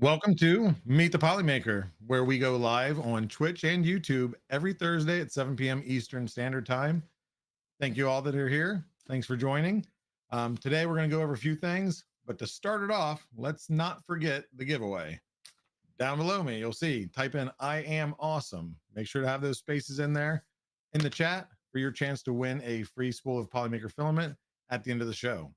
Welcome to Meet the Polymaker, where we go live on Twitch and YouTube every Thursday at 7 p.m. Eastern Standard Time. Thank you all that are here. Thanks for joining. Today, we're going to go over a few things, but to start it off, let's not forget the giveaway. Down below me, you'll see type in I am awesome. Make sure to have those spaces in there in the chat for your chance to win a free spool of Polymaker filament at the end of the show.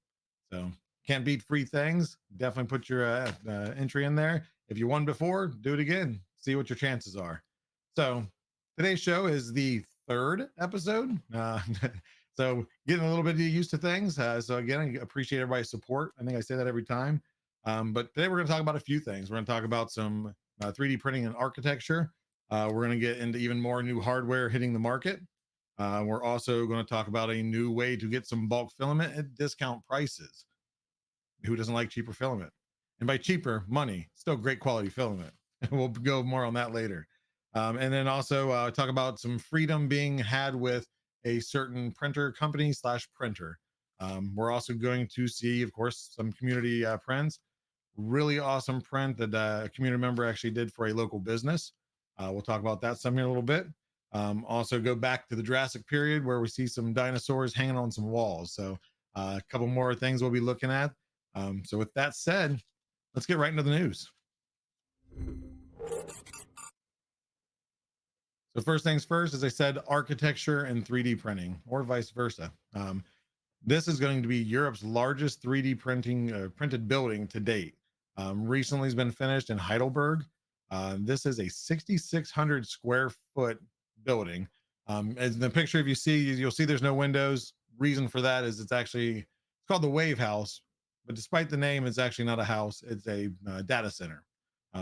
So can't beat free things. Definitely put your entry in there. If you won before, do it again. See what your chances are. So today's show is the third episode. So getting a little bit used to things. So again, I appreciate everybody's support. I think I say that every time. But today we're going to talk about a few things. We're going to talk about some 3D printing and architecture. We're going to get into even more new hardware hitting the market. We're also going to talk about a new way to get some bulk filament at discount prices. Who doesn't like cheaper filament? And by cheaper, money, still great quality filament. We'll go more on that later. And then also talk about some freedom being had with a certain printer company slash printer. We're also going to see, of course, some community prints. Really awesome print that a community member actually did for a local business. We'll talk about that some in a little bit. Also go back to the Jurassic period where we see some dinosaurs hanging on some walls. So a couple more things we'll be looking at. So with that said, let's get right into the news. So first things first, as I said, architecture and 3D printing, or vice versa. This is going to be Europe's largest 3D printed building to date. Recently has been finished in Heidelberg. This is a 6,600 square foot building. As the picture, if you see, you'll see there's no windows. Reason for that is it's called the Wave House, but despite the name, it's actually not a house. It's a data center.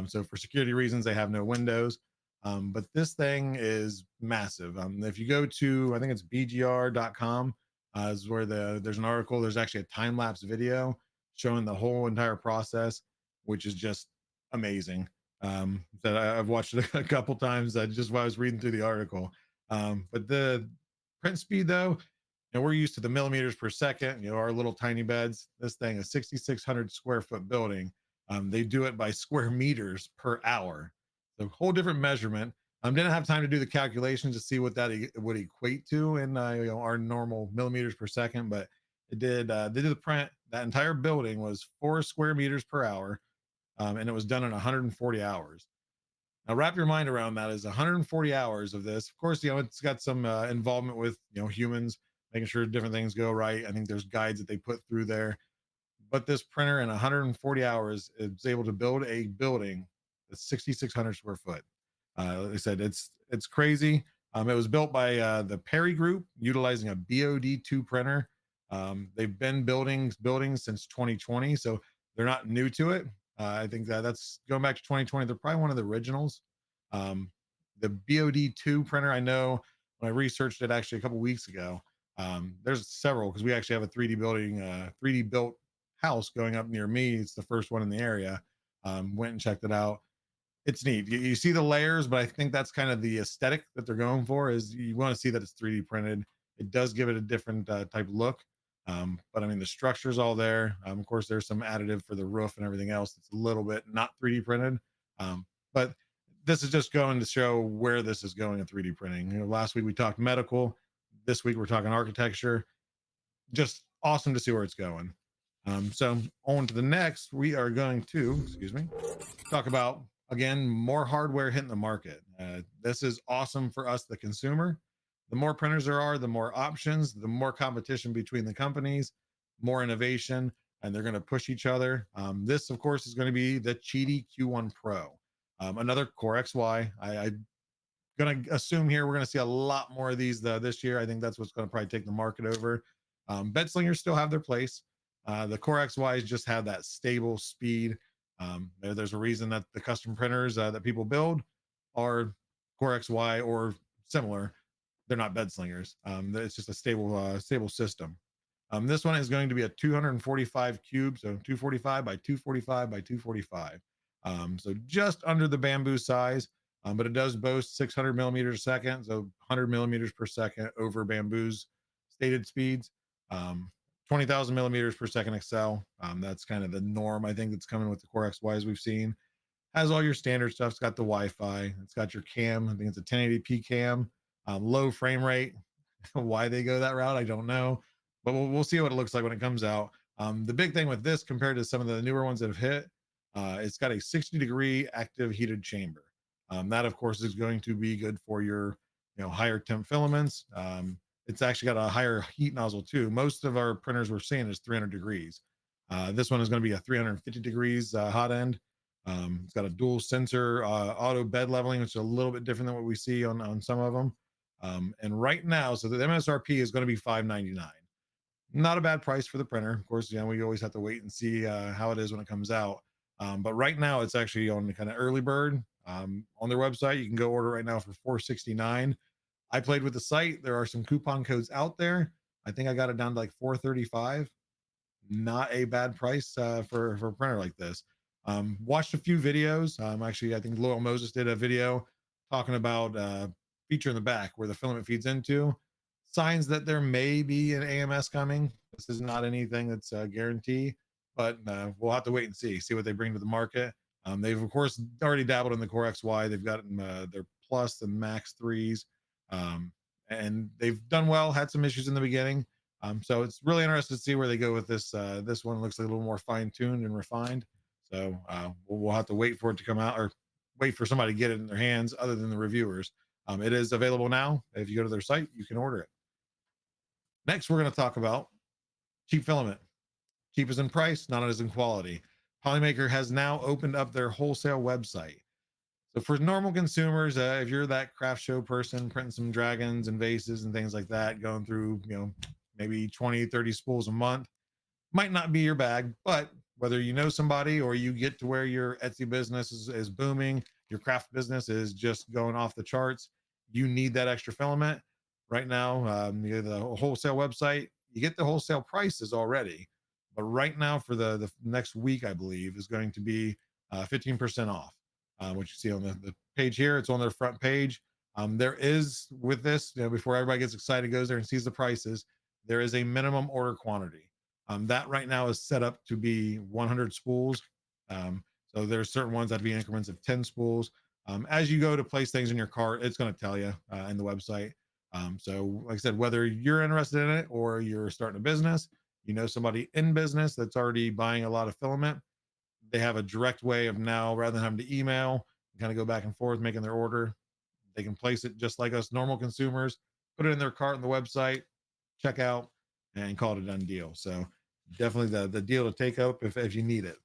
So for security reasons, they have no windows. But this thing is massive. If you go to, I think it's bgr.com, is where there's an article. There's actually a time lapse video showing the whole entire process, which is just amazing. That I've watched it a couple times just while I was reading through the article. But the print speed, though, we're used to the millimeters per second. Our little tiny beds. This thing, a 6,600 square foot building. They do it by square meters per hour. So whole different measurement. Didn't have time to do the calculations to see what that would equate to in our normal millimeters per second, but it did. They did the print. That entire building was 4 square meters per hour, and it was done in 140 hours. Now, wrap your mind around that. Is 140 hours of this. Of course, it's got some involvement with humans, making sure different things go right. I think there's guides that they put through there, but this printer in 140 hours is able to build a building that's 6,600 square foot. Like I said, it's crazy. It was built by the Perry Group utilizing a BOD2 printer. They've been building buildings since 2020, so they're not new to it. I think that's going back to 2020. They're probably one of the originals. The BOD2 printer, I know when I researched it actually a couple weeks ago. There's several because we actually have a 3D building, 3D built house going up near me. It's the first one in the area. Went and checked it out. It's neat. You see the layers, but I think that's kind of the aesthetic that they're going for. Is you want to see that it's 3D printed. It does give it a different type look. But I mean, the structure's all there. Of course, there's some additive for the roof and everything else. It's a little bit not 3D printed. But this is just going to show where this is going in 3D printing. Last week we talked medical. This week we're talking architecture. Just awesome to see where it's going. So on to the next, we are going to, excuse me, talk about, again, more hardware hitting the market. This is awesome for us, the consumer. The more printers there are, the more options, the more competition between the companies, more innovation, and they're going to push each other. This, of course, is going to be the Cheedy Q1 Pro, another Core XY. I'm going to assume here we're going to see a lot more of these this year. I think that's what's going to probably take the market over. Bed slingers still have their place. The Core XYs just have that stable speed. There's a reason that the custom printers that people build are Core XY or similar. They're not bed slingers. It's just a stable system. This one is going to be a 245 cube, so 245 by 245 by 245. So just under the bamboo size, but it does boast 600 millimeters a second, so 100 millimeters per second over bamboo's stated speeds. 20,000 millimeters per second Excel. That's kind of the norm, I think, that's coming with the Core XYs we've seen. Has all your standard stuff. It's got the Wi-Fi. It's got your cam. I think it's a 1080p cam. Low frame rate. Why they go that route, I don't know, but we'll see what it looks like when it comes out. The big thing with this compared to some of the newer ones that have hit, it's got a 60-degree active heated chamber. That, of course, is going to be good for your higher temp filaments. It's actually got a higher heat nozzle too. Most of our printers we're seeing is 300 degrees. This one is going to be a 350 degrees hot end. It's got a dual sensor auto bed leveling, which is a little bit different than what we see on some of them. And right now, so the MSRP is going to be $599. Not a bad price for the printer. Of course, we always have to wait and see how it is when it comes out. But right now, it's actually on the kind of early bird. On their website, you can go order right now for $469. I played with the site. There are some coupon codes out there. I think I got it down to like $435. Not a bad price for a printer like this. Watched a few videos. Actually, I think Loyal Moses did a video talking about feature in the back where the filament feeds into. Signs that there may be an AMS coming. This is not anything that's a guarantee, but we'll have to wait and see what they bring to the market. They've of course already dabbled in the Core XY. They've got their Plus and Max 3s, and they've done well. Had some issues in the beginning. So it's really interesting to see where they go with this. This one looks like a little more fine-tuned and refined. So we'll have to wait for it to come out, or wait for somebody to get it in their hands other than the reviewers. It is available now. If you go to their site, you can order it. Next, we're going to talk about cheap filament. Cheap as in price, not as in quality. Polymaker has now opened up their wholesale website. So for normal consumers, if you're that craft show person printing some dragons and vases and things like that, going through, maybe 20, 30 spools a month, might not be your bag. But whether you know somebody or you get to where your Etsy business is booming, your craft business is just going off the charts, you need that extra filament. Right now, the wholesale website, you get the wholesale prices already. But right now, for the next week, I believe, is going to be 15% off. What you see on the page here, it's on their front page. There is, with this, before everybody gets excited, goes there and sees the prices, there is a minimum order quantity. That right now is set up to be 100 spools. So there's certain ones that be increments of 10 spools. As you go to place things in your cart, it's going to tell you in the website. So like I said, whether you're interested in it or you're starting a business, somebody in business that's already buying a lot of filament, they have a direct way of now, rather than having to email, kind of go back and forth making their order. They can place it just like us normal consumers, put it in their cart on the website, check out, and call it a done deal. So definitely the deal to take up if you need it.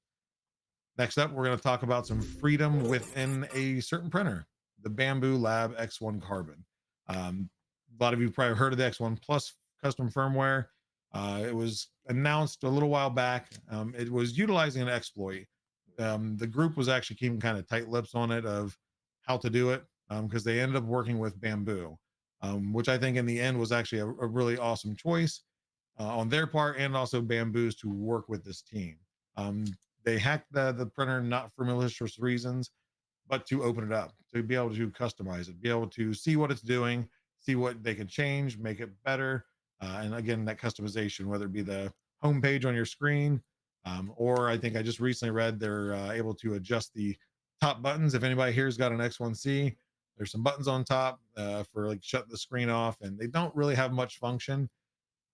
Next up, we're going to talk about some freedom within a certain printer, the Bamboo Lab X1 Carbon. A lot of you probably heard of the X1 Plus custom firmware. It was announced a little while back. It was utilizing an exploit. The group was actually keeping kind of tight lips on it of how to do it, because they ended up working with Bamboo, which I think in the end was actually a really awesome choice on their part, and also Bamboo's to work with this team. They hacked the printer not for malicious reasons, but to open it up, to be able to customize it, be able to see what it's doing, see what they can change, make it better. And again, that customization, whether it be the homepage on your screen, or I think I just recently read they're able to adjust the top buttons. If anybody here's got an X1C, there's some buttons on top for like shutting the screen off, and they don't really have much function.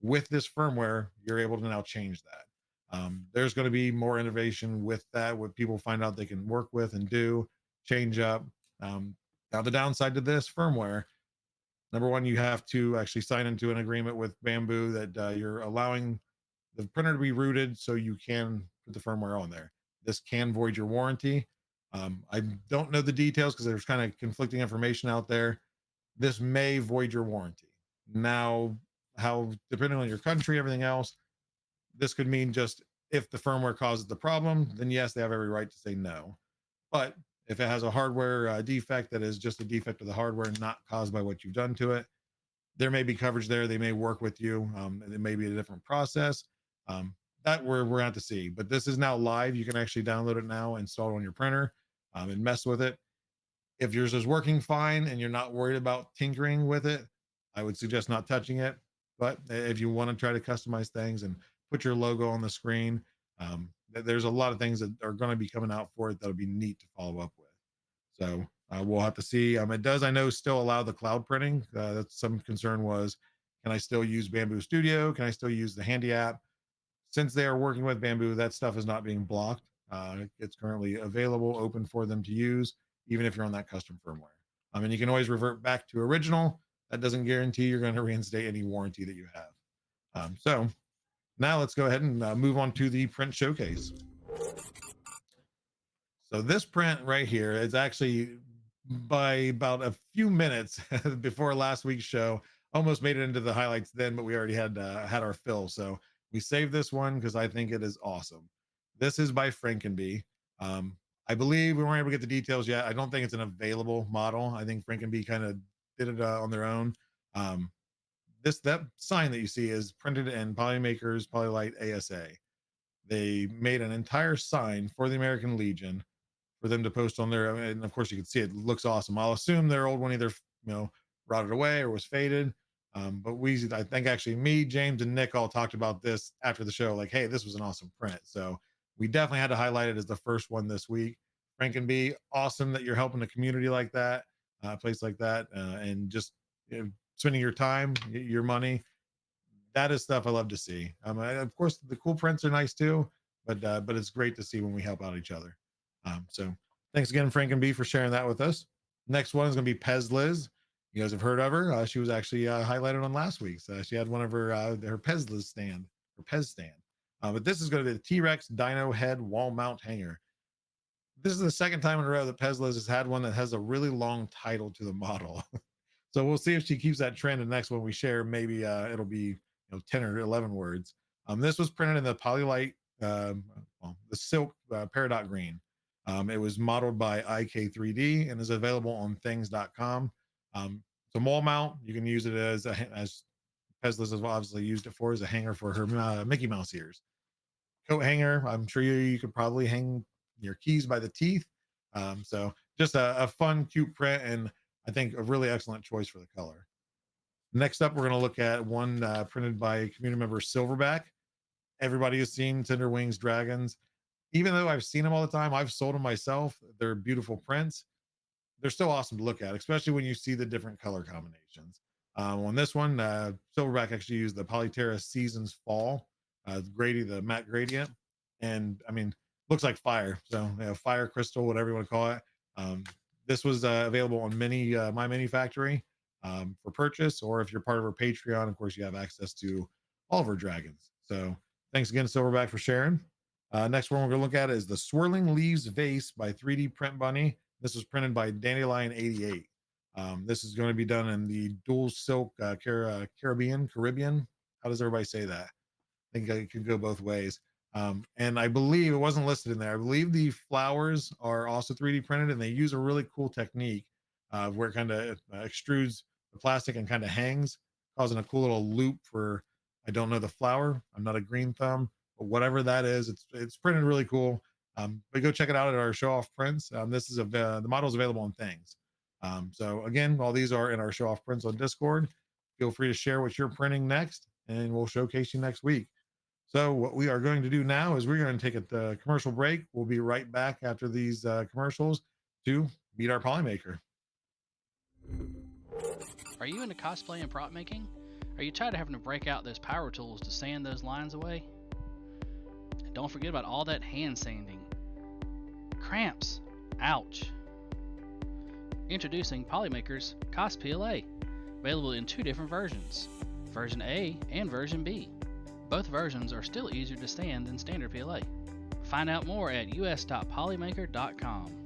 With this firmware, you're able to now change that. There's going to be more innovation with that, what people find out they can work with and do, change up. Now, the downside to this firmware, number one, you have to actually sign into an agreement with Bamboo that you're allowing the printer to be rooted so you can put the firmware on there. This can void your warranty. I don't know the details because there's kind of conflicting information out there. This may void your warranty. Now, how, depending on your country, everything else, this could mean just if the firmware causes the problem, then yes, they have every right to say no. But if it has a hardware defect that is just a defect of the hardware, not caused by what you've done to it, there may be coverage there. They may work with you. It may be a different process. That we're going to have to see. But this is now live. You can actually download it now, install it on your printer, and mess with it. If yours is working fine and you're not worried about tinkering with it, I would suggest not touching it. But if you want to try to customize things and put your logo on the screen, there's a lot of things that are going to be coming out for it that'll be neat to follow up with. So we'll have to see. It does, I know, still allow the cloud printing. That's some concern was, can I still use Bamboo Studio? Can I still use the Handy app? Since they are working with Bamboo, that stuff is not being blocked. It's currently available, open for them to use, even if you're on that custom firmware. And you can always revert back to original. That doesn't guarantee you're going to reinstate any warranty that you have. So now let's go ahead and move on to the print showcase. So this print right here is actually, by about a few minutes before last week's show, almost made it into the highlights then, but we already had our fill. So we saved this one because I think it is awesome. This is by Frankenbee. I believe we weren't able to get the details yet. I don't think it's an available model. I think Frankenbee kind of did it on their own. That sign that you see is printed in Polymaker's Polylite ASA. They made an entire sign for the American Legion for them to post on there, and of course you can see it looks awesome. I'll assume their old one either rotted away or was faded. But I think actually me, James, and Nick all talked about this after the show, like, hey, this was an awesome print. So we definitely had to highlight it as the first one this week. Frankenbee, awesome that you're helping a community like that, a place like that, and just spending your time, your money. That is stuff I love to see. Of course, the cool prints are nice too, but it's great to see when we help out each other. So thanks again, Frankenbee, for sharing that with us. Next one is going to be Pez Liz. You guys have heard of her. She was actually highlighted on last week's. She had one of her Pez Liz stand, her Pez stand. But this is going to be the T-Rex Dino Head Wall Mount Hanger. This is the second time in a row that Pez Liz has had one that has a really long title to the model. So we'll see if she keeps that trend. The next one we share, maybe it'll be 10 or 11 words. This was printed in the Polylite, the silk peridot green. It was modeled by IK3D and is available on things.com. So wall mount, you can use it as Pez Liz has obviously used it for, as a hanger for her Mickey Mouse ears. Coat hanger, I'm sure you could probably hang your keys by the teeth. So just a fun, cute print, and I think a really excellent choice for the color. Next up, we're going to look at one printed by community member Silverback. Everybody has seen Cinder Wings Dragons. Even though I've seen them all the time, I've sold them myself. They're beautiful prints. They're still awesome to look at, especially when you see the different color combinations. On this one, Silverback actually used the Polyterra Seasons Fall, Grady, the matte gradient. And I mean, looks like fire. So fire crystal, whatever you want to call it. This was available on My Mini Factory for purchase, or if you're part of our Patreon, of course, you have access to all of our dragons. So thanks again, Silverback, for sharing. Next one we're going to look at is the Swirling Leaves Vase by 3D Print Bunny. This was printed by Dandelion 88. This is going to be done in the dual silk Caribbean. How does everybody say that? I think it could go both ways. And I believe it wasn't listed in there. I believe the flowers are also 3D printed, and they use a really cool technique where it kind of extrudes the plastic and kind of hangs, causing a cool little loop for, I don't know the flower. I'm not a green thumb, but whatever that is, it's printed really cool. But go check it out at our show off prints. This is the model is available on Things. So again, all these are in our show off prints on Discord. Feel free to share what you're printing next, and we'll showcase you next week. So what we are going to do now is we're going to take a commercial break. We'll be right back after these commercials to meet our Polymaker. Are you into cosplay and prop making? Are you tired of having to break out those power tools to sand those lines away? And don't forget about all that hand sanding. Cramps. Ouch. Introducing Polymaker's Cos PLA, available in 2 different versions, version A and version B. Both versions are still easier to sand than standard PLA. Find out more at us.polymaker.com.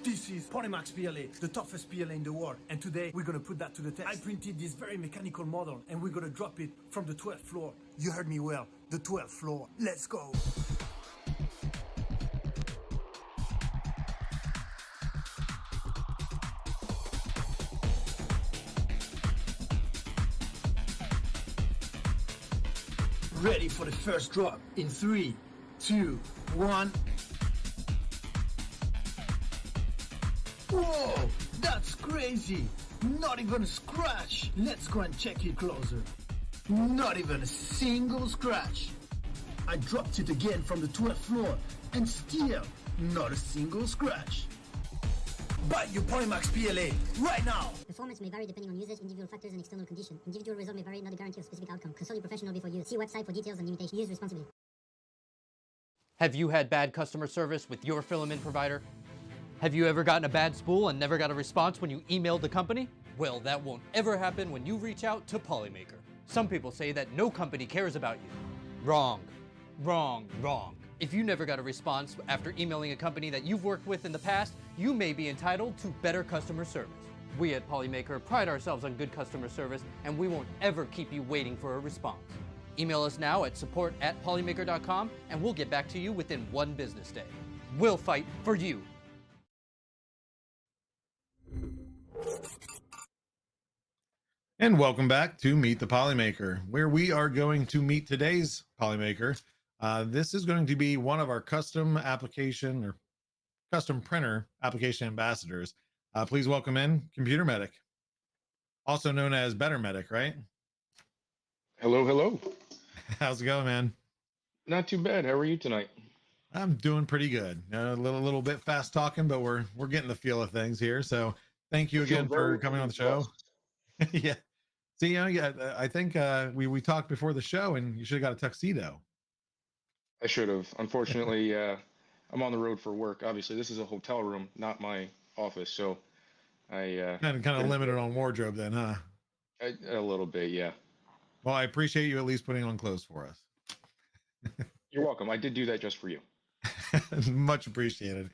This is Polymax PLA, the toughest PLA in the world, and today we're gonna put that to the test. I printed this very mechanical model, and we're gonna drop it from the 12th floor. You heard me well, the 12th floor. Let's go! Ready for the first drop in 3, 2, 1. Whoa, that's crazy! Not even a scratch! Let's go and check it closer. Not even a single scratch. I dropped it again from the 12th floor, and still not a single scratch. Buy your Polymax PLA right now! Performance may vary depending on usage, individual factors, and external condition. Individual result may vary, not a guarantee of specific outcome. Consult your professional before use. See website for details and limitations. Use responsibly. Have you had bad customer service with your filament provider? Have you ever gotten a bad spool and never got a response when you emailed the company? Well, that won't ever happen when you reach out to Polymaker. Some people say that no company cares about you. Wrong. Wrong. Wrong. If you never got a response after emailing a company that you've worked with in the past, you may be entitled to better customer service. We at Polymaker pride ourselves on good customer service, and we won't ever keep you waiting for a response. Email us now at support@polymaker.com, and we'll get back to you within 1 business day. We'll fight for you. And welcome back to Meet the Polymaker, where we are going to meet today's Polymaker. This is going to be one of our custom application or custom printer application ambassadors. Please welcome in Computer Medic, also known as Better Medic, right? Hello, hello. How's it going, man? Not too bad. How are you tonight? I'm doing pretty good. A little bit fast talking, but we're getting the feel of things here. So thank you again for coming on the show. Yeah. See, yeah, I think we talked before the show, and you should have got a tuxedo. I should have. Unfortunately, I'm on the road for work. Obviously, this is a hotel room, not my office, so I kind of limited on wardrobe then, huh? A little bit, yeah. Well, I appreciate you at least putting on clothes for us. You're welcome. I did do that just for you. Much appreciated.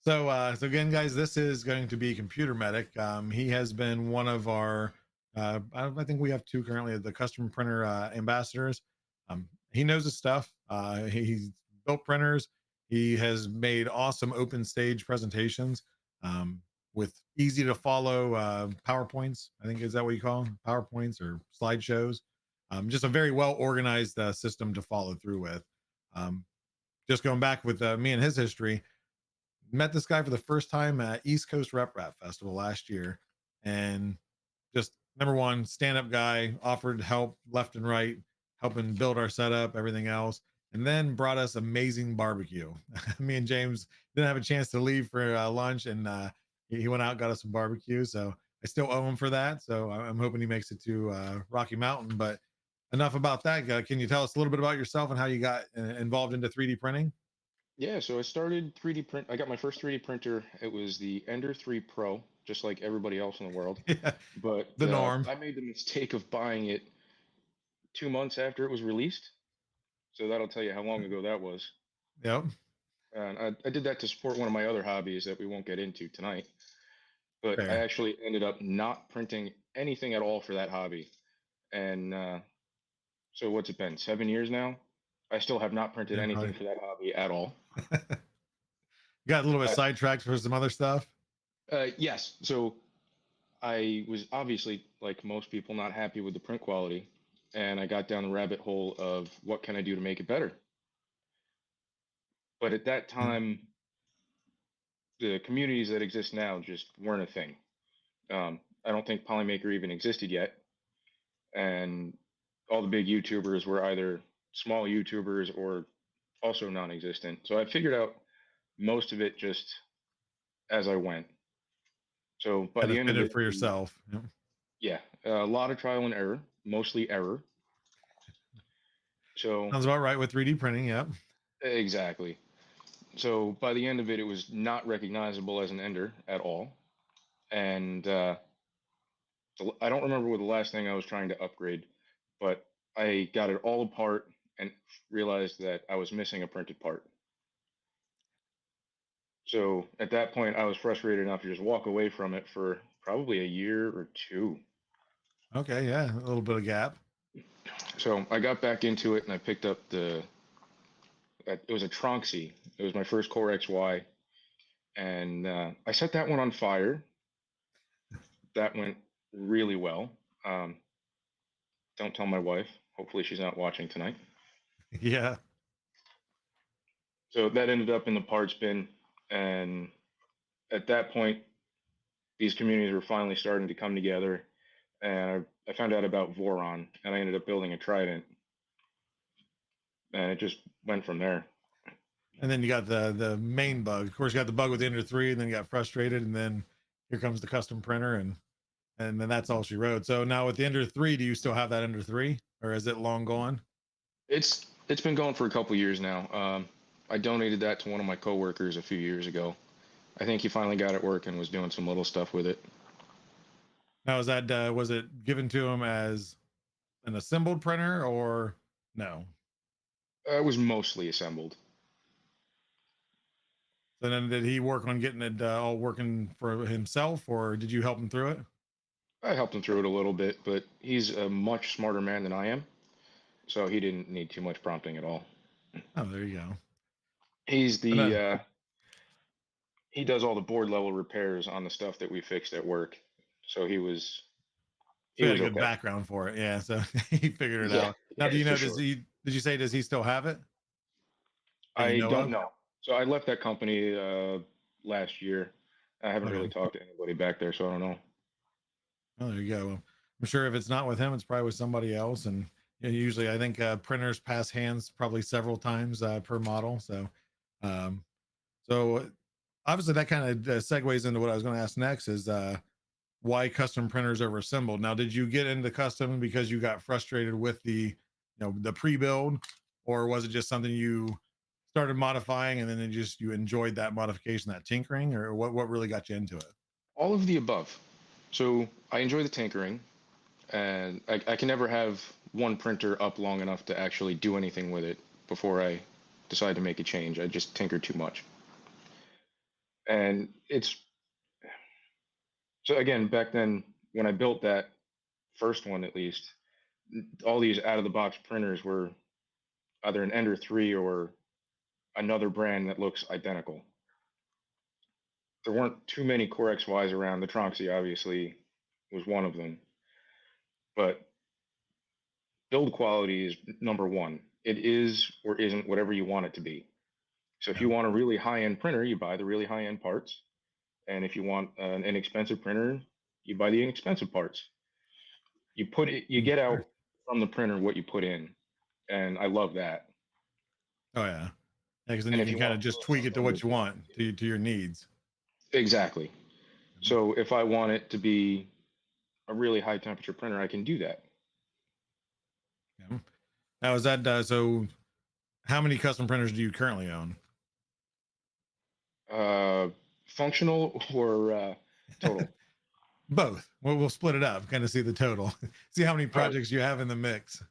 So again, guys, this is going to be Computer Medic. He has been one of our, I think we have 2 currently, the custom printer ambassadors. He knows his stuff. He's built printers. He has made awesome open stage presentations with easy to follow PowerPoints. I think, is that what you call them? PowerPoints or slideshows. Just a very well organized system to follow through with. Just going back with me and his history, met this guy for the first time at East Coast Rep Rap Festival last year, and just number one, stand-up guy, offered help left and right, helping build our setup, everything else, and then brought us amazing barbecue. Me and James didn't have a chance to leave for lunch, and he went out and got us some barbecue. So I still owe him for that. So I'm hoping he makes it to Rocky Mountain. But enough about that. Can you tell us a little bit about yourself and how you got involved into 3D printing? Yeah, so I started 3D print. I got my first 3D printer. It was the Ender 3 Pro, just like everybody else in the world. Yeah, But the norm. I made the mistake of buying it 2 months after it was released. So that'll tell you how long ago that was. Yep. And I did that to support one of my other hobbies that we won't get into tonight. But Fair. I actually ended up not printing anything at all for that hobby. And so what's it been? 7 years now? I still have not printed Yeah, anything probably. for that hobby at all. Got a little bit sidetracked for some other stuff. Yes. So I was obviously, like most people, not happy with the print quality. And I got down the rabbit hole of what can I do to make it better? But at that time, the communities that exist now just weren't a thing. I don't think Polymaker even existed yet. And all the big YouTubers were either small YouTubers or also non-existent. So I figured out most of it just as I went. So by the end of it, for yourself. Yep. yeah, a lot of trial and error, mostly error. So Sounds about right with 3D printing. Yep. exactly. So by the end of it, it was not recognizable as an Ender at all. And I don't remember what the last thing I was trying to upgrade, but I got it all apart and realized that I was missing a printed part. So at that point, I was frustrated enough to just walk away from it for probably a year or 2. Okay. Yeah. A little bit of gap. So I got back into it and I picked up it was a Tronxy. It was my first Core XY. And I set that one on fire. That went really well. Don't tell my wife. Hopefully she's not watching tonight. Yeah. So that ended up in the parts bin. And at that point, these communities were finally starting to come together. And I found out about Voron, and I ended up building a Trident. and it just went from there. And then you got the main bug. Of course, you got the bug with the Ender 3, and then you got frustrated, and then here comes the custom printer, and then that's all she wrote. So now with the Ender 3, do you still have that Ender 3, or is it long gone? It's been going for a couple years now. I donated that to one of my coworkers a few years ago. I think he finally got it working, was doing some little stuff with it. Now, is that was it given to him as an assembled printer or no? It was mostly assembled. So then, did he work on getting it all working for himself, or did you help him through it? I helped him through it a little bit, but he's a much smarter man than I am, so he didn't need too much prompting at all. Oh, there you go. He's And, the he does all the board level repairs on the stuff that we fixed at work, so he was so he had a good okay. background for it, yeah. So he figured it Yeah, out. Now, do you for know? sure. Did you say does he still have it? That you I know don't of? know. So I left that company last year. I haven't really Okay. talked to anybody back there, so I don't know. Oh, there you go. Well, I'm sure if it's not with him, it's probably with somebody else. And usually, I think printers pass hands probably several times per model. So, um, so obviously that kind of segues into what I was going to ask next is why custom printers over assembled. Now, did you get into custom because you got frustrated with the pre-build, or was it just something you started modifying and then you enjoyed that modification, that tinkering, or what really got you into it? All of the above. So I enjoy the tinkering, and I can never have one printer up long enough to actually do anything with it before I decide to make a change. I just tinker too much. And it's so again, back then when I built that first one, at least, all these out of the box printers were either an Ender 3 or another brand that looks identical. There weren't too many Core XYs around. The Tronxy obviously was one of them, but build quality is number one. It is or isn't whatever you want it to be. So if Yeah. you want a really high end printer, you buy the really high end parts. And if you want an inexpensive printer, you buy the inexpensive parts. You get Sure. out from the printer what you put in. And I love that. Oh yeah, because then And you if can you kind want of to just throw tweak it stuff to in what with you it, want to your needs. exactly. So if I want it to be a really high temperature printer, I can do that. Yeah. Now is that so? How many custom printers do you currently own? Uh, functional or total? Both. We'll split it up, kind of see the total, see how many All right. projects you have in the mix.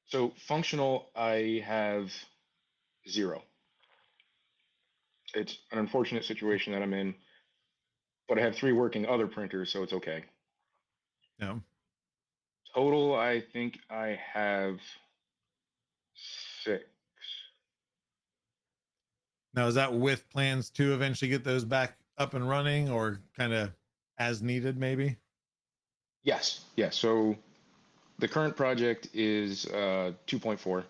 So functional, I have 0. It's an unfortunate situation that I'm in, but I have 3 working other printers, so it's okay. Yeah. Total, I think I have 6. Now is that with plans to eventually get those back up and running, or kind of as needed, maybe? Yes, yes. So the current project is 2.4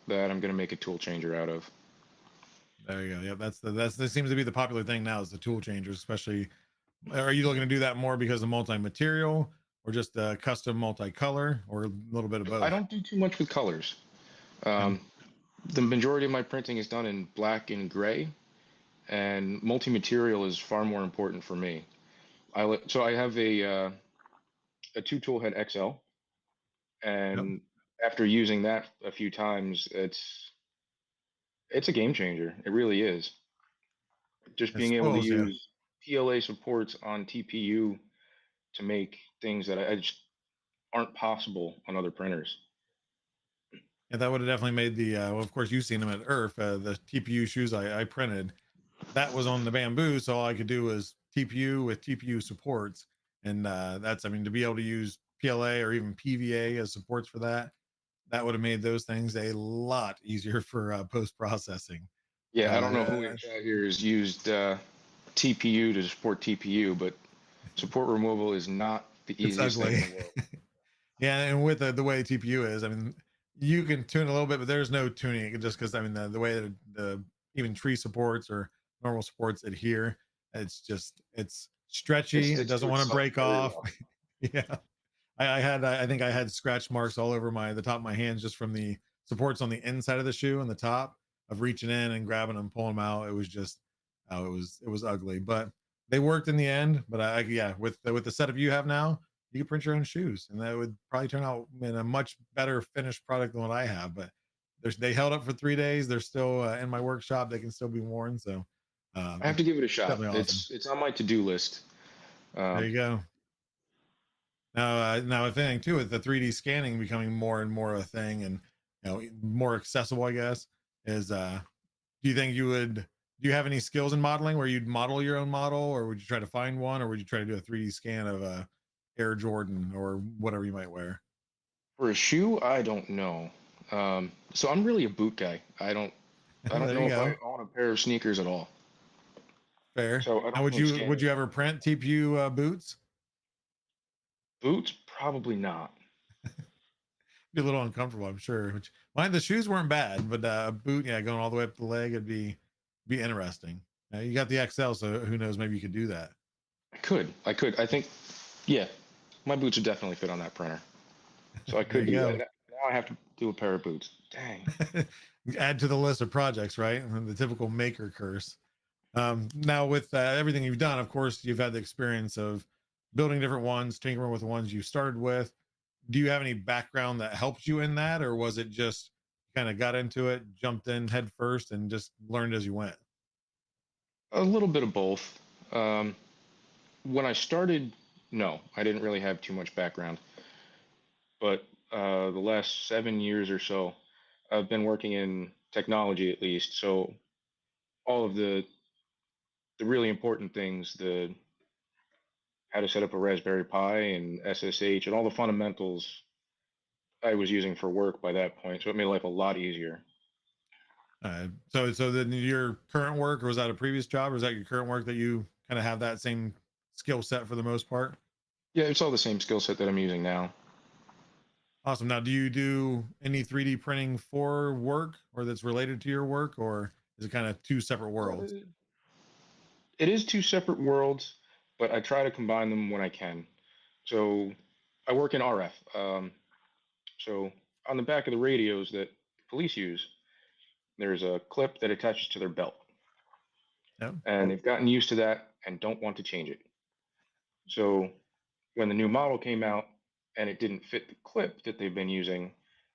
that I'm going to make a tool changer out of. There you go. Yeah, that seems to be the popular thing now is the tool changers, especially. Are you looking to do that more because of multi-material, or just custom multicolor, or a little bit of I both? don't do too much with colors. Yeah. The majority of my printing is done in black and gray, and multi-material is far more important for me. So I have a 2 tool head XL, Yep. and after using that a few times, it's a game changer. It really is. Just It being able to spoils you. use PLA supports on TPU to make things that I just aren't possible on other printers. Yeah, that would have definitely made the. Well, of course, you've seen them at IRF. The TPU shoes I printed, that was on the bamboo, so all I could do was TPU with TPU supports, and that's. I mean, to be able to use PLA or even PVA as supports for that, that would have made those things a lot easier for post processing. Yeah, I So don't know who in chat here has used TPU to support TPU, but support removal is not the it's easiest thing in ugly. the world. Yeah, and with the way TPU is, I mean, you can tune a little bit, but there's no tuning just because I mean the way that the even tree supports or normal supports adhere, it's It stretchy. It sticks doesn't to want to itself break very off. well. Yeah, I think I had scratch marks all over the top of my hands just from the supports on the inside of the shoe and the top of reaching in and grabbing them, pulling them out. It was just, oh, it was ugly, but they worked in the end. But yeah, with the setup you have now, you can print your own shoes, and that would probably turn out in a much better finished product than what I have. But they held up for 3 days. They're still in my workshop. They can still be worn. So I have to give it a shot. definitely awesome. It's on my to-do list. There you go. Now a thing too with the 3D scanning becoming more and more a thing, and more accessible, I guess, is do you think do you have any skills in modeling where you'd model your own model, or would you try to find one, or would you try to do a 3D scan of a Air Jordan or whatever you might wear? For a shoe, I don't know. So I'm really a boot guy. I don't There know you if I go. own a pair of sneakers at all. Fair. So I Now don't think would scanning you ever print TPU boots? boots, probably not. Be a little uncomfortable, I'm sure. Which mine, the shoes weren't bad, but a boot, yeah, going all the way up the leg, it'd be interesting. You got the XL, so who knows? Maybe you could do that. I could. I think, yeah, my boots would definitely fit on that printer. So I There could you do that. go. Now I have to do a pair of boots. Dang. Add to the list of projects, right? The typical maker curse. Now with everything you've done, of course, you've had the experience of building different ones, tinkering with the ones you started with. Do you have any background that helped you in that, or was it just kind of got into it, jumped in head first, and just learned as you went? A little bit of both. Um, when I started, no, I didn't really have too much background. But the last 7 years or so, I've been working in technology at least. So all of the really important things, the how to set up a Raspberry Pi and SSH and all the fundamentals I was using for work by that point. So it made life a lot easier. So then your current work, or was that a previous job, or is that your current work that you kind of have that same skill set for the most part? Yeah, it's all the same skill set that I'm using now. Awesome. Now, do you do any 3D printing for work, or that's related to your work, or is it kind of two separate worlds? It is two separate worlds, but I try to combine them when I can. So I work in RF. So on the back of the radios that police use, there's a clip that attaches to their belt, Yeah. and they've gotten used to that and don't want to change it. So when the new model came out and it didn't fit the clip that they've been using,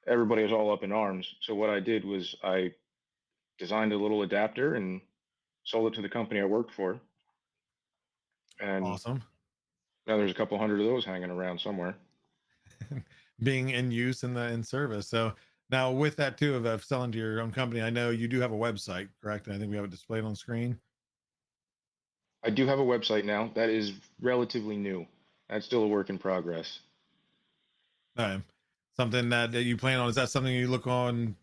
everybody was all up in arms. So what I did was I designed a little adapter and sold it to the company I worked for, and Awesome. now there's a couple hundred of those hanging around somewhere. Being in use in service. So now with that too of selling to your own company, I know you do have a website, correct? And I think we have it displayed on screen. I do have a website now that is relatively new. That's still a work in progress. Something that you plan on, is that something you look on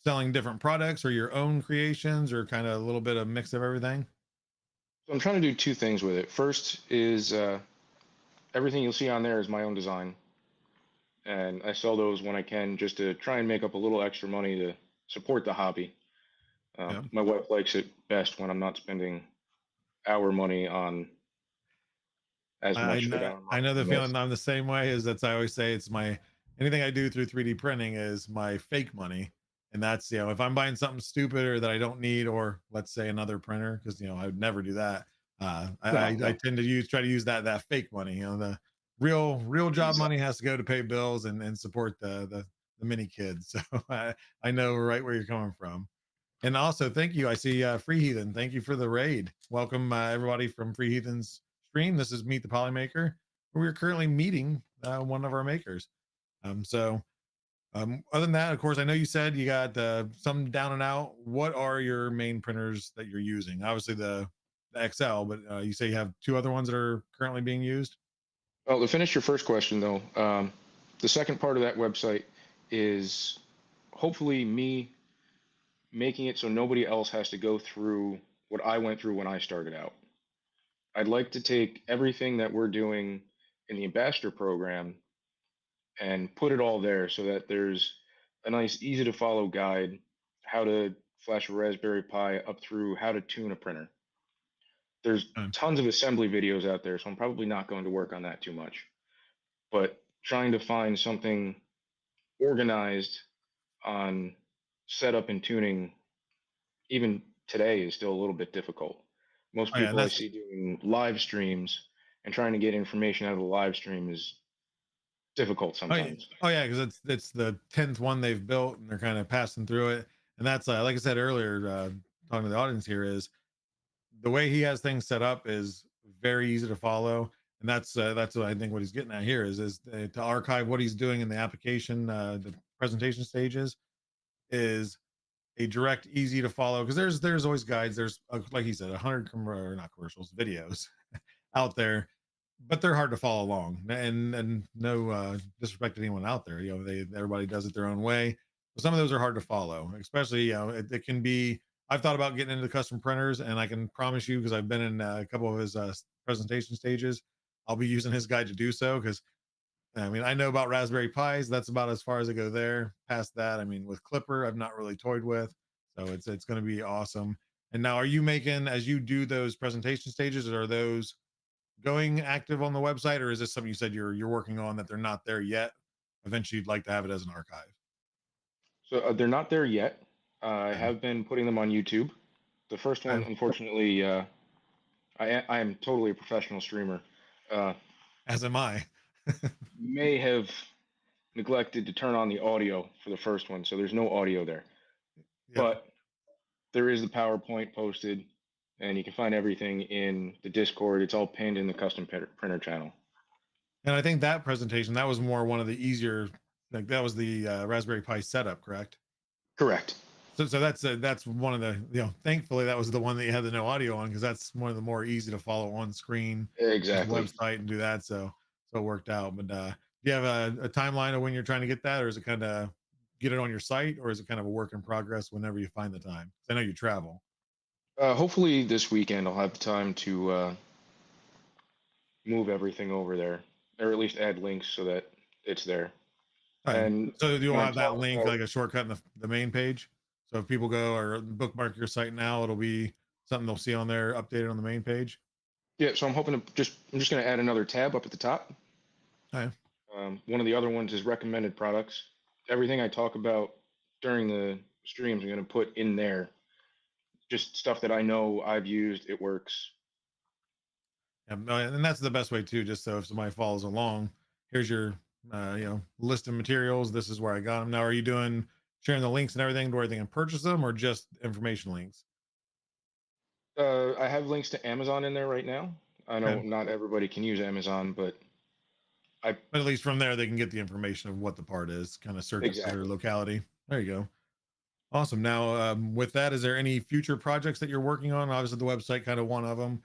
selling different products or your own creations, or kind of a little bit of mix of everything? So I'm trying to do two things with it. First is everything you'll see on there is my own design, and I sell those when I can just to try and make up a little extra money to support the hobby. Yeah. My wife likes it best when I'm not spending our money on as I much for know, down I know the on this. feeling. I'm the same way. Is that's I always say it's my anything I do through 3D printing is my fake money, and that's if I'm buying something stupid or that I don't need, or let's say another printer, because I would never do that. I No, I no, tend to try to use that fake money. The real job money exactly. has to go to pay bills and support the mini kids. So I know right where you're coming from. And also, thank you. I see Free Heathen. Thank you for the raid. Welcome, everybody from Free Heathen's stream. This is Meet the Polymaker. We're currently meeting one of our makers. Other than that, of course, I know you said you got some down and out. What are your main printers that you're using? Obviously, the XL, but you say you have two other ones that are currently being used. Well, to finish your first question, though, the second part of that website is hopefully me making it so nobody else has to go through what I went through when I started out. I'd like to take everything that we're doing in the ambassador program and put it all there so that there's a nice, easy to follow guide how to flash a Raspberry Pi up through how to tune a printer. There's Um, tons of assembly videos out there, so I'm probably not going to work on that too much. But trying to find something organized on setup and tuning, even today, is still a little bit difficult. Most Oh yeah, and people I that's see doing live streams and trying to get information out of the live stream is difficult sometimes. oh yeah, because it's the 10th one they've built, and they're kind of passing through it. And that's like I said earlier, talking to the audience here, is the way he has things set up is very easy to follow. And that's what I think what he's getting at here is to archive what he's doing in the application, the presentation stages, is a direct, easy to follow, because there's always guides. There's like he said, 100 or not commercials, videos out there, but they're hard to follow along. And no disrespect to anyone out there, everybody does it their own way. But some of those are hard to follow, especially it can be. I've thought about getting into custom printers, and I can promise you, because I've been in a couple of his presentation stages, I'll be using his guide to do so. Because I mean, I know about Raspberry Pis. That's about as far as I go there. Past that, I mean, with Clipper, I've not really toyed with, so it's going to be awesome. And now, are you making, as you do those presentation stages, are those going active on the website, or is this something you said you're working on that they're not there yet? Eventually, you'd like to have it as an archive. So they're not there yet. I Okay. have been putting them on YouTube. The first one, Okay. unfortunately, I am totally a professional streamer. Uh, As am I. may have neglected to turn on the audio for the first one, so there's no audio there. Yep. But there is the PowerPoint posted, and you can find everything in the Discord. It's all pinned in the custom printer channel. And I think that presentation, that was more one of the easier, like that was the Raspberry Pi setup, correct? Correct. So that's one of the, thankfully that was the one that you had the no audio on, because that's one of the more easy to follow on screen, use the Exactly. website and do that. So it worked out. But do you have a timeline of when you're trying to get that, or is it kind of get it on your site, or is it kind of a work in progress whenever you find the time? 'Cause I know you travel. Hopefully this weekend I'll have time to move everything over there, or at least add links so that it's there. Okay. And So you'll when I have that talk link, about, like a shortcut in the main page. So if people go or bookmark your site now, it'll be something they'll see on there updated on the main page. yeah, so I'm hoping to I'm just going to add another tab up at the top. Okay. One of the other ones is recommended products. Everything I talk about during the streams, I'm going to put in there. Just stuff that I know I've used, it works. Yeah, no, and that's the best way too. Just so if somebody follows along, here's your list of materials. This is where I got them. Now, are you doing sharing the links and everything to where they can purchase them, or just information links? I have links to Amazon in there right now. I know Okay. not everybody can use Amazon, but I But at least from there, they can get the information of what the part is, kind of search it for their exactly. locality. There you go. Awesome. Now, with that, is there any future projects that you're working on? Obviously, the website kind of one of them.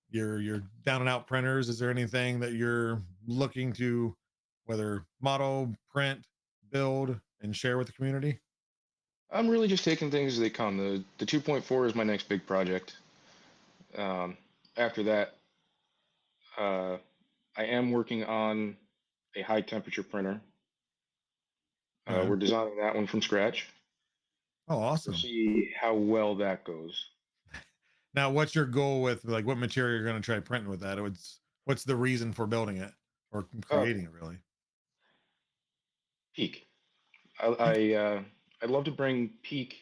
Your down and out printers. Is there anything that you're looking to, whether model, print, build, and share with the community? I'm really just taking things as they come. The 2.4 is my next big project. After that, uh, I am working on a high temperature printer. Okay. We're designing that one from scratch. Oh, We'll awesome. see how well that goes. Now, what's your goal with, like, what material you're going to try printing with that? What's the reason for building it or Uh, creating it, really? Peak. I'd love to bring Peak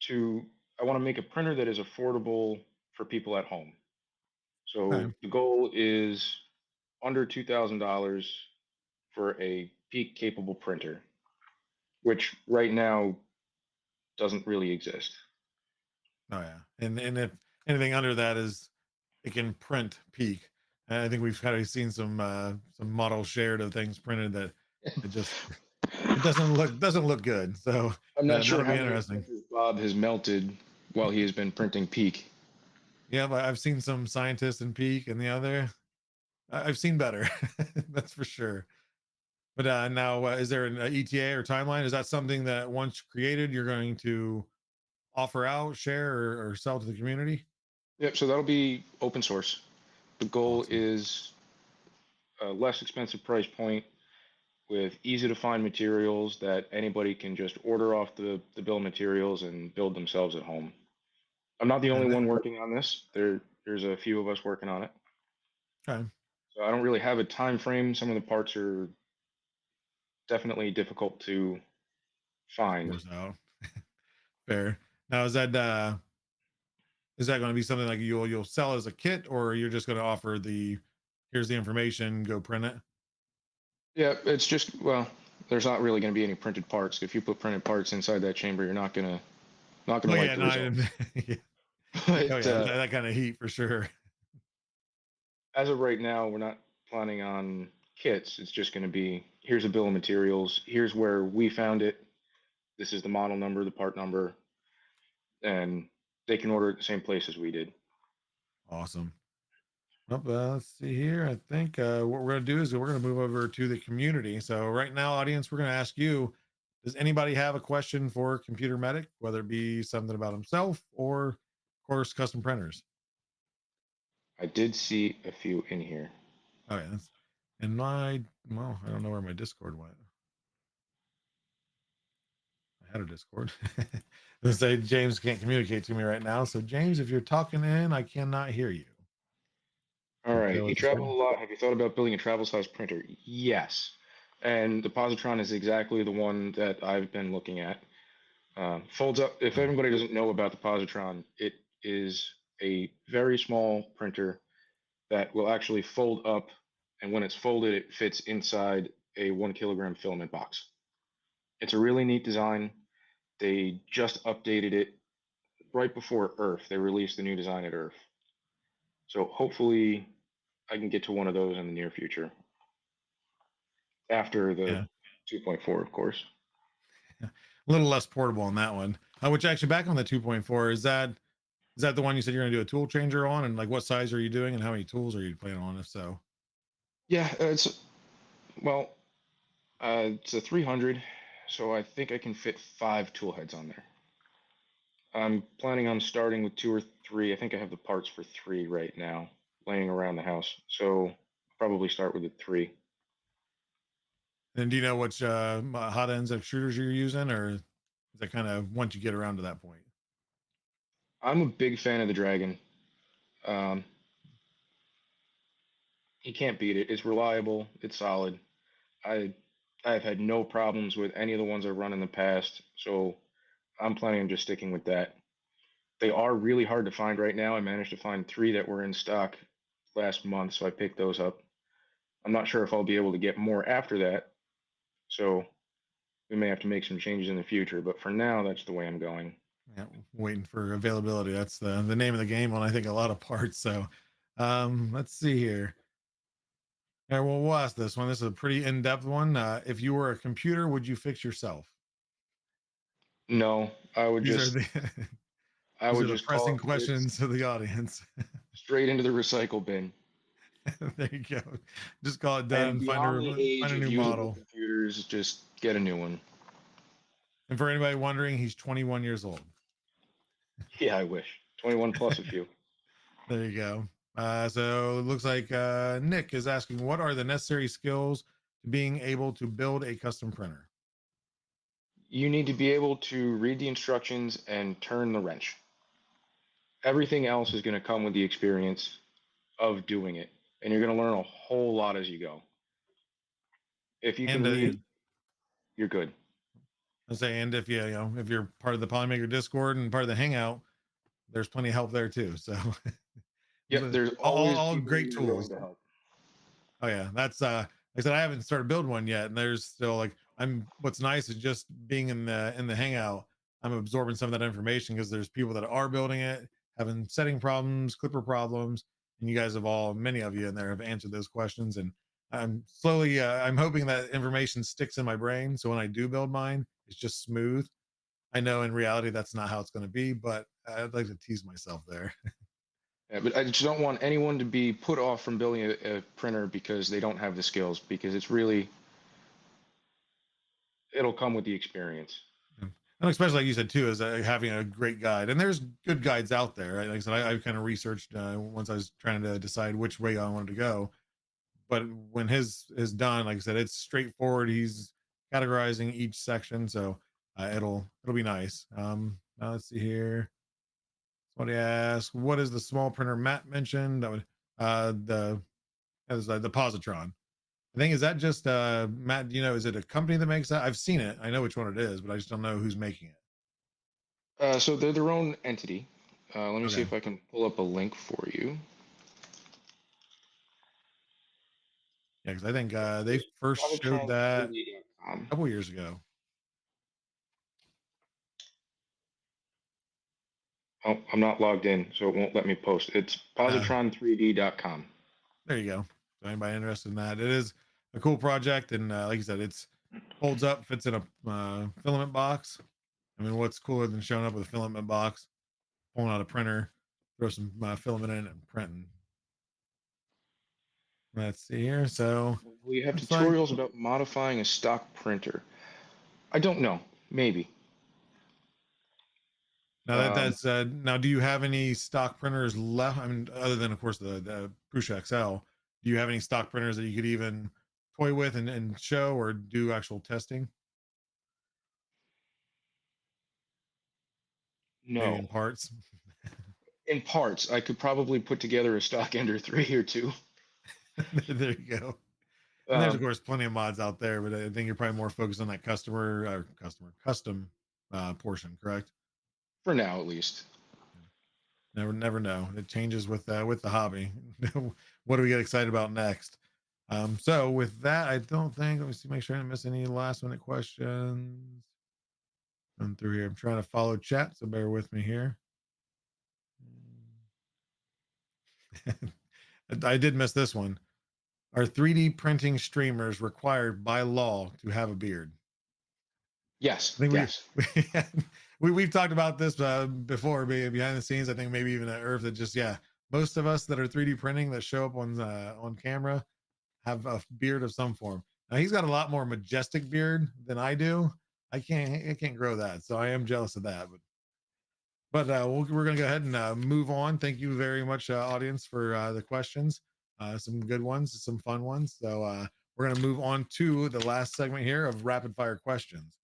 to. I want to make a printer that is affordable for people at home. So Okay. the goal is under $2,000 for a Peak capable printer, which right now doesn't really exist. Oh yeah, and if anything under that is, it can print peak. And I think we've kind of seen some models shared of things printed that it just it doesn't look good. So I'm not sure that'll how be many interesting. printers Bob has melted while he has been printing Peak. Yeah, but I've seen some scientists in peak and the other. I've seen better, that's for sure. But now, is there an ETA or timeline? Is that something that once created, you're going to offer out, share, or sell to the community? Yep. So that'll be open source. The goal Awesome. is a less expensive price point with easy to find materials that anybody can just order off the bill of materials and build themselves at home. I'm not the only And one working on this. There's a few of us working on it. okay. So I don't really have a time frame. Some of the parts are definitely difficult to find. Scores out. Fair. Now is that going to be something like you'll sell as a kit, or you're just going to offer the here's the information, go print it? Yeah, it's just, well, there's not really going to be any printed parts. If you put printed parts inside that chamber, you're not gonna Oh like yeah, the no, results. yeah. Oh But yeah, that kind of heat for sure. as of right now, we're not planning on kits. It's just going to be, here's a bill of materials. Here's where we found it. This is the model number, the part number, and they can order at the same place as we did. Awesome. Well, let's see here. I think what we're going to do is we're going to move over to the community. So right now, audience, we're going to ask you, does anybody have a question for Computer Medic, whether it be something about himself or, of course, custom printers? I did see a few in here. Oh, yeah. Well, I don't know where my Discord went. I had a Discord. They say James can't communicate to me right now. So, James, if you're talking in, I cannot hear you. All right, So you it's travel a lot. Have you thought about building a travel size printer? Yes. And the Positron is exactly the one that I've been looking at. Folds up. If everybody doesn't know about the Positron, it is a very small printer that will actually fold up, and when it's folded, it fits inside a 1 kilogram filament box. It's a really neat design. They just updated it right before Earth. They released the new design at Earth. So hopefully I can get to one of those in the near future. After the yeah, 2.4, of course. a little less portable on that one. Which actually, back on the 2.4, is that the one you said you're going to do a tool changer on? And like, what size are you doing, and how many tools are you planning on? If so, Yeah, well, it's a 300, so I think I can fit 5 tool heads on there. I'm planning on starting with 2 or 3. I think I have the parts for 3 right now laying around the house, so I'll probably start with the 3. and do you know which hot ends extruders you're using, or is that kind of once you get around to that point? I'm a big fan of the Dragon. Um, you can't beat it. It's reliable. It's solid. I I've had no problems with any of the ones I've run in the past, so I'm planning on just sticking with that. They are really hard to find right now. I managed to find 3 that were in stock last month, so I picked those up. I'm not sure if I'll be able to get more after that, so we may have to make some changes in the future. But for now, that's the way I'm going. Yeah, waiting for availability. That's the name of the game on I think a lot of parts. So, let's see here. All right, well, we'll ask this one. This is a pretty in-depth one. If you were a computer, would you fix yourself? No, These are the I these would are the just call pressing it quits, questions to the audience. straight into the recycle bin. There you go. Just call it I am done. beyond the Find age a of new usable model. computers. Just get a new one. And for anybody wondering, he's 21 years old. Yeah, I wish. 21 plus a few. There you go. So it looks like Nick is asking, what are the necessary skills to being able to build a custom printer? You need to be able to read the instructions and turn the wrench. Everything else is going to come with the experience of doing it, and you're going to learn a whole lot as you go. If you And can read, you're good. I say, and if if you're part of the Polymaker Discord and part of the Hangout, there's plenty of help there too. So Yep, there's always all people great willing tools. to help. Oh yeah, that's like I said, I haven't started building one yet, and there's still like what's nice is just being in the Hangout. I'm absorbing some of that information because there's people that are building it, having setting problems, clipper problems, and you guys have many of you in there have answered those questions. And I'm slowly, I'm hoping that information sticks in my brain, so when I do build mine, it's just smooth. I know in reality that's not how it's going to be, but I'd like to tease myself there. Yeah, but I just don't want anyone to be put off from building a printer because they don't have the skills, because it's really, it'll come with the experience. And especially like you said too, is having a great guide. And there's good guides out there. Right? Like I said, I kind of researched once I was trying to decide which way I wanted to go. But when his is done, like I said, it's straightforward. He's categorizing each section, so it'll be nice. Now let's see here. Somebody asked, "What is the small printer Matt mentioned?" That would the as the positron. I think, is that just Matt, you know, is it a company that makes that? I've seen it. I know which one it is, but I just don't know who's making it. So they're their own entity. Let me see Okay. if I can pull up a link for you. Yeah, because I think they first showed that a Positron3D.com. couple years ago. Oh, I'm not logged in, so it won't let me post. It's Uh, positron3D.com. there you go. So anybody interested in that? It is a cool project, and like you said, it's folds up, fits in a filament box. I mean, what's cooler than showing up with a filament box, pulling out a printer, throw some filament in it, and printing. Let's see here. So We have looks like tutorials about modifying a stock printer. I don't know. Maybe. now that Um, that's now, do you have any stock printers left? I mean, other than of course the Prusa XL, do you have any stock printers that you could even toy with and show or do actual testing? Maybe in no. parts. In parts, I could probably put together a stock Ender 3 or 2. There you go. And there's of Um, course plenty of mods out there, but I think you're probably more focused on that custom portion, correct? for now, at least. Never know. It changes with the hobby. What do we get excited about next? So with that, I don't think, let me see, make sure I didn't miss any last minute questions. Run through here. I'm trying to follow chat, so bear with me here. I did miss this one. Are 3D printing streamers required by law to have a beard? Yes, I think yes. we've talked about this before behind the scenes. I think maybe even at Earth, that just, yeah, most of us that are 3D printing that show up on camera have a beard of some form. Now he's got a lot more majestic beard than I do. I can't grow that, so I am jealous of that. But we're gonna go ahead and move on. Thank you very much, audience, for the questions. Some good ones, some fun ones. So we're gonna move on to the last segment here of rapid fire questions.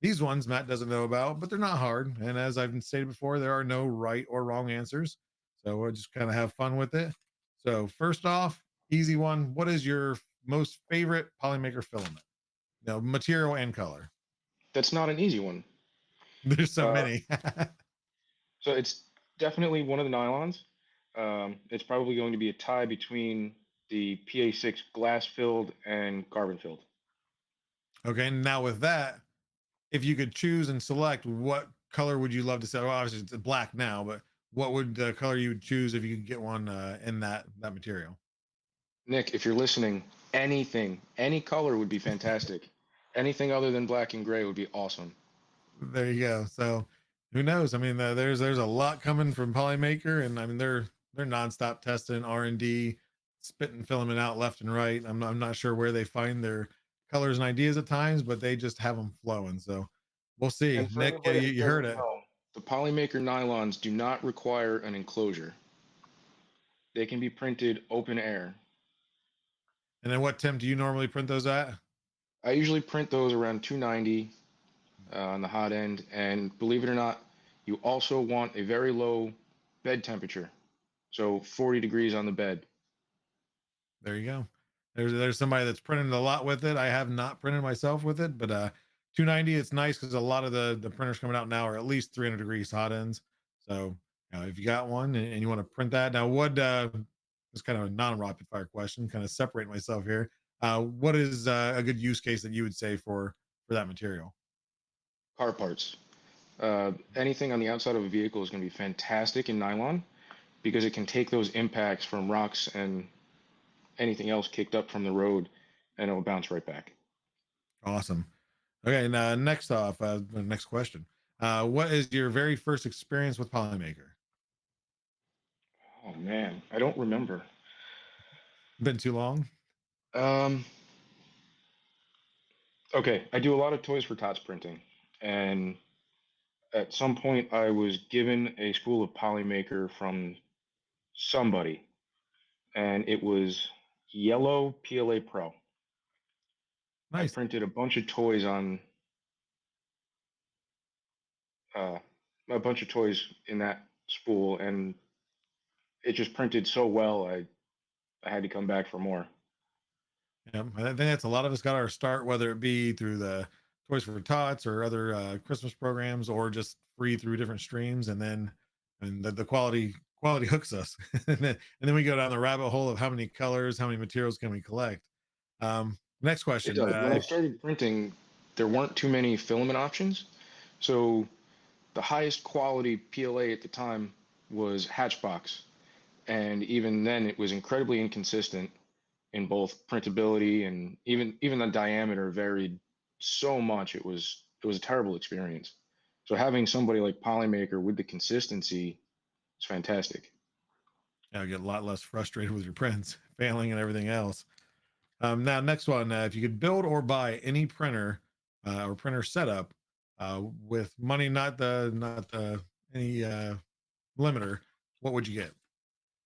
These ones Matt doesn't know about, but they're not hard. And as I've stated before, there are no right or wrong answers. So we'll just kind of have fun with it. So first off, easy one. What is your most favorite Polymaker filament? No, material and color. That's not an easy one. There's so Uh, many. so it's definitely one of the nylons. It's probably going to be a tie between the PA6 glass filled and carbon filled. Okay, now with that, if you could choose and select, what color would you love to sell? Well, obviously it's black now, but what would the color you would choose if you could get one in that material? Nick, if you're listening, anything, any color would be fantastic. Anything other than black and gray would be awesome. There you go. So who knows? I mean, there's a lot coming from Polymaker, and I mean they're nonstop testing R&D, spitting filament out left and right. I'm not sure where they find their colors and ideas at times, but they just have them flowing. So we'll see. And for Nick, anybody that you heard doesn't it. know, the Polymaker nylons do not require an enclosure. They can be printed open air. And then what temp do you normally print those at? I usually print those around 290 on the hot end, and believe it or not, you also want a very low bed temperature, so 40 degrees on the bed. There you go. There's somebody that's printed a lot with it. I have not printed myself with it, but 290, it's nice because a lot of the printers coming out now are at least 300 degrees hot ends. So if you got one and you want to print that, now what it's kind of a non-rapid fire question, kind of separate myself here. What is a good use case that you would say for that material? Car parts. Anything on the outside of a vehicle is going to be fantastic in nylon because it can take those impacts from rocks and anything else kicked up from the road, and it will bounce right back. Awesome. Okay, and next off, next question. What is your very first experience with Polymaker? Oh man, I don't remember. Been too long? Um, okay, I do a lot of toys for Tots printing, and at some point I was given a spool of Polymaker from somebody, and it was yellow PLA Pro. I Nice. printed uh, a bunch of toys in that spool, and it just printed so well. I had to come back for more. Yeah, I think that's a lot of us got our start, whether it be through the Toys for Tots or other Christmas programs, or just free through different streams, and then the quality hooks us, and then we go down the rabbit hole of how many colors, how many materials can we collect. Next It question. does. When I started printing, there weren't too many filament options. So the highest quality PLA at the time was Hatchbox. And even then, it was incredibly inconsistent in both printability, and even the diameter varied so much. It was a terrible experience. So having somebody like Polymaker with the consistency is fantastic. I get a lot less frustrated with your prints failing and everything else. Now, next one. If you could build or buy any printer or printer setup with money, not the any limiter, what would you get?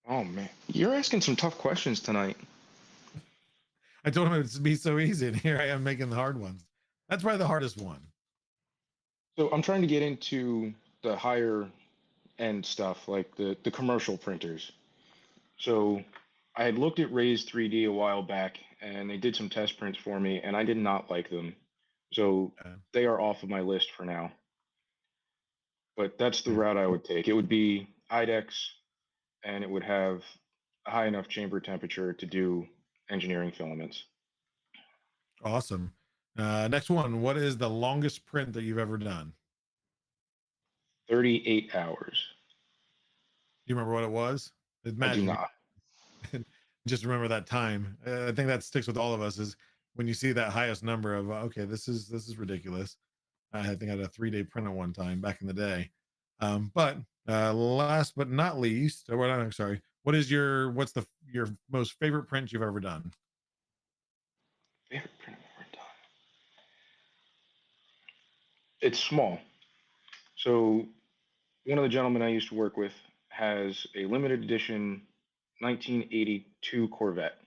Oh man, you're asking some tough questions tonight. I told him it would be so easy, and here I am making the hard ones. That's probably the hardest one. So I'm trying to get into the higher end stuff, like the commercial printers. So I had looked at Raise 3D a while back, and they did some test prints for me, and I did not like them. So Uh, they are off of my list for now. But that's the yeah, route I would take. It would be IDEX, and it would have a high enough chamber temperature to do engineering filaments. awesome. Next one. What is the longest print that you've ever done? 38 hours. Do you remember what it was? I do Imagine, not. just remember that time. I think that sticks with all of us, is when you see that highest number of okay, this is ridiculous. I think I had a 3-day print at one time back in the day. But last but not least, or what? I'm sorry. What's your most favorite print you've ever done? Favorite print I've ever done. It's small. So one of the gentlemen I used to work with has a limited edition 1982 Corvette.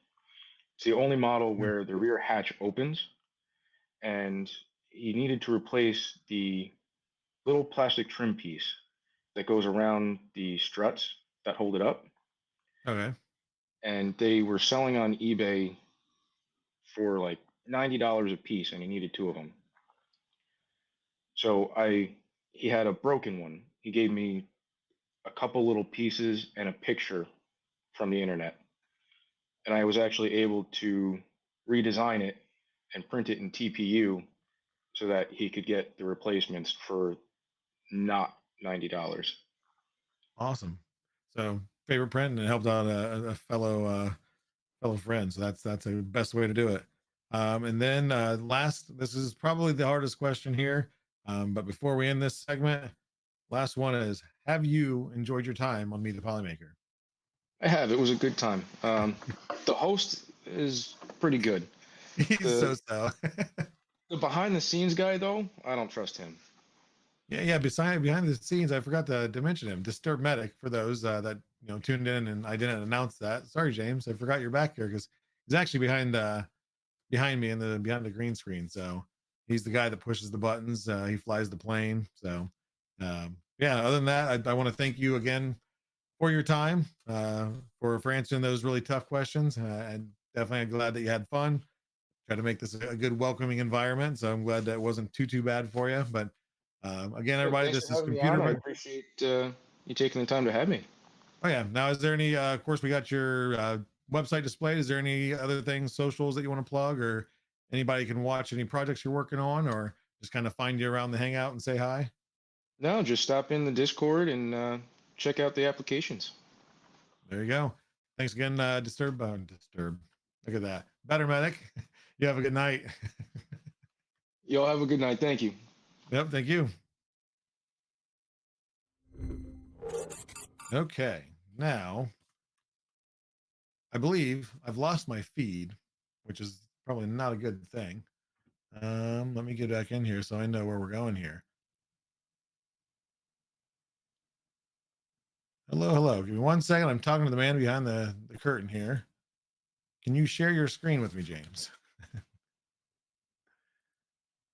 It's the only model Hmm. where the rear hatch opens, and he needed to replace the little plastic trim piece that goes around the struts that hold it up. Okay. And they were selling on eBay for like $90 a piece, and he needed two of them. So he had a broken one. He gave me a couple little pieces and a picture from the internet, and I was actually able to redesign it and print it in TPU so that he could get the replacements for not $90. Awesome. So favorite print, and it helped out a fellow friend. So that's the best way to do it. And then last, this is probably the hardest question here. But before we end this segment, last one is: have you enjoyed your time on Meet the Polymaker? I have. It was a good time. The host is pretty good. He's The so. the behind the scenes guy though, I don't trust him. Yeah. Behind the scenes, I forgot to mention him. Dstrbdmedic, for those that tuned in and I didn't announce that. Sorry, James, I forgot you're back here, because he's actually behind me in the behind the green screen. So he's the guy that pushes the buttons. He flies the plane. So yeah. Other than that, I want to thank you again for your time, for answering those really tough questions. And definitely glad that you had fun. Try to make this a good welcoming environment. So I'm glad that it wasn't too bad for you. But again, Yeah, everybody, thanks this for is having me Computer. on. I appreciate you taking the time to have me. Oh yeah. Now, is there any? Of course, we got your website displayed. Is there any other things, socials that you want to plug, or anybody can watch any projects you're working on, or just kind of find you around the hangout and say hi? No, just stop in the Discord and check out the applications. There you go. Thanks again, Disturb. Look at that, Better Medic. You have a good night. Y'all have a good night. Thank you. Yep. Thank you. Okay. Now, I believe I've lost my feed, which is probably not a good thing. Let me get back in here so I know where we're going here. Hello. Give me 1 second. I'm talking to the man behind the curtain here. Can you share your screen with me, James?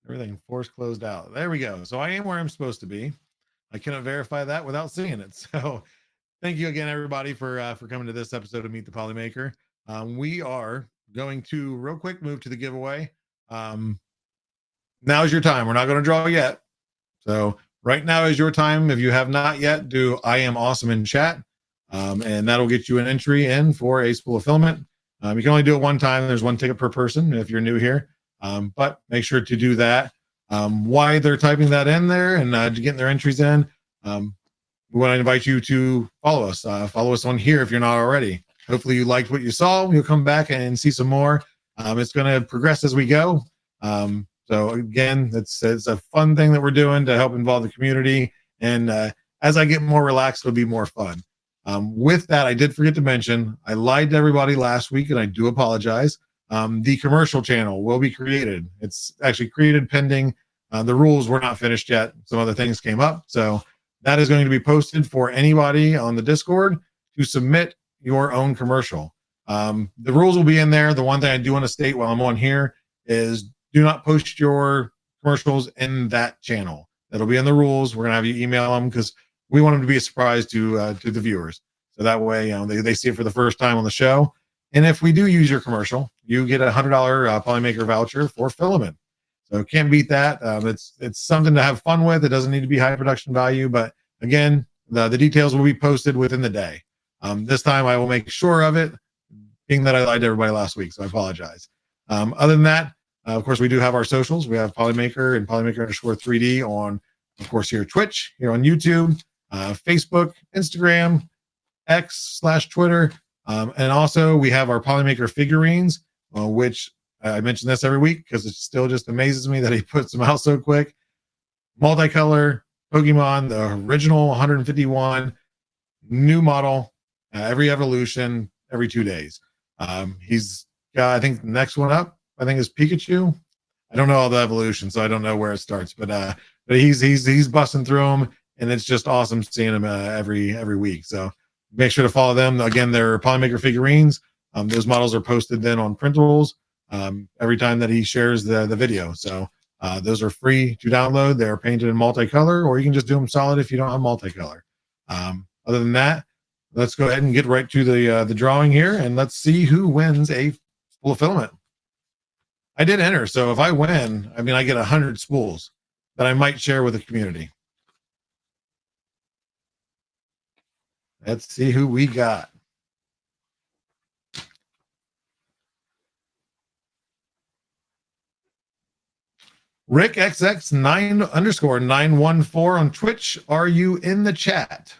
Everything force closed out. There we go. So I am where I'm supposed to be. I cannot verify that without seeing it. So thank you again, everybody, for coming to this episode of Meet the Polymaker. We are going to real quick move to the giveaway. Now is your time. We're not going to draw yet. So right now is your time. If you have not yet, do I am awesome in chat. And that'll get you an entry in for a spool of filament. You can only do it one time. There's one ticket per person if you're new here. But make sure to do that. Why they're typing that in there and getting their entries in, we want to invite you to follow us. Follow us on here if you're not already. Hopefully you liked what you saw. You'll come back and see some more. It's going to progress as we go. So again, it's a fun thing that we're doing to help involve the community. And as I get more relaxed, it'll be more fun. With that, I did forget to mention, I lied to everybody last week, and I do apologize. The commercial channel will be created. It's actually created pending. The rules were not finished yet. Some other things came up. So that is going to be posted for anybody on the Discord to submit your own commercial. The rules will be in there. The one thing I do want to state while I'm on here is do not post your commercials in that channel. That'll be in the rules. We're going to have you email them because we want them to be a surprise to the viewers. So that way, they see it for the first time on the show. And if we do use your commercial, you get a $100 Polymaker voucher for filament. So can't beat that. It's something to have fun with. It doesn't need to be high production value, but again, the details will be posted within the day. This time I will make sure of it, being that I lied to everybody last week, so I apologize. Other than that, of course, we do have our socials. We have Polymaker and Polymaker_3D on, of course, here Twitch, here on YouTube, Facebook, Instagram, X/Twitter. And also we have our Polymaker figurines, which I mention this every week because it still just amazes me that he puts them out so quick. Multicolor Pokemon, the original 151, new model, every evolution, every 2 days. He's got, I think the next one up, I think is Pikachu. I don't know all the evolution, so I don't know where it starts, but he's busting through them, and it's just awesome seeing him every week. So make sure to follow them. Again, they're Polymaker figurines. Those models are posted then on printables every time that he shares the video. So those are free to download. They're painted in multicolor, or you can just do them solid if you don't have multicolor. Other than that, let's go ahead and get right to the drawing here, and let's see who wins a spool of filament. I did enter, so if I win, I mean, I get 100 spools that I might share with the community. Let's see who we got. Rick XX9_914 on Twitch. Are you in the chat?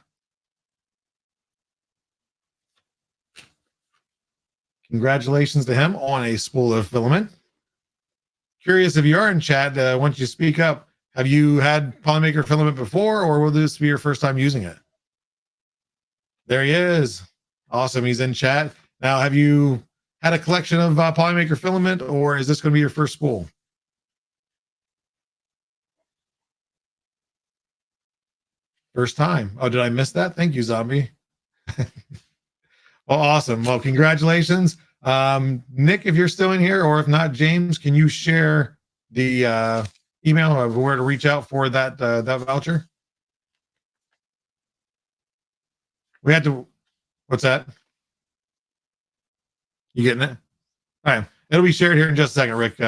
Congratulations to him on a spool of filament. Curious if you are in chat, once you speak up, have you had Polymaker filament before, or will this be your first time using it? There he is. Awesome. He's in chat. Now, have you had a collection of Polymaker filament, or is this going to be your first spool? First time. Oh, did I miss that? Thank you, Zombie. Well, awesome. Well, congratulations. Nick, if you're still in here, or if not, James, can you share the email of where to reach out for that voucher? We had to, what's that? You getting it? All right. It'll be shared here in just a second, Rick.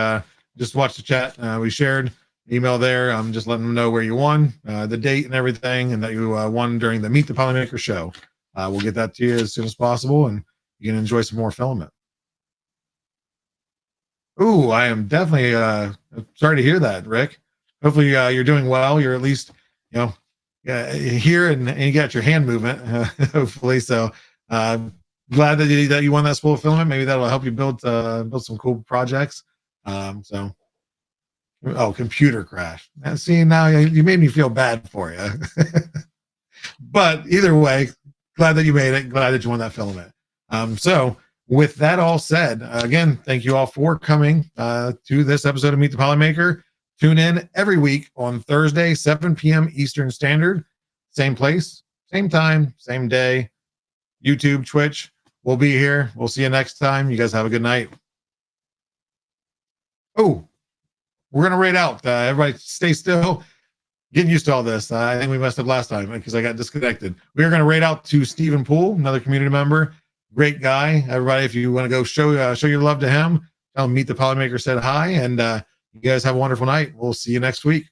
Just watch the chat. We shared email there. I'm just letting them know where you won, the date and everything, and that you won during the Meet the Polymaker show. We'll get that to you as soon as possible, and you can enjoy some more filament. Ooh, I am definitely sorry to hear that, Rick. Hopefully you're doing well. You're at least, here and you got your hand movement, hopefully. So glad that you won that spool of filament. Maybe that'll help you build some cool projects. Oh, computer crash. And see, now you made me feel bad for you. But either way, glad that you made it. Glad that you won that filament. So with that all said, again, thank you all for coming to this episode of Meet the Polymaker. Tune in every week on Thursday, 7 p.m. Eastern Standard. Same place, same time, same day. YouTube, Twitch. We'll be here. We'll see you next time. You guys have a good night. Oh, we're going to rate out. Everybody stay still. Getting used to all this. I think we messed up last time because I got disconnected. We are going to rate out to Stephen Poole, another community member. Great guy. Everybody, if you want to go show your love to him, tell him Meet the Polymaker said hi, and you guys have a wonderful night. We'll see you next week.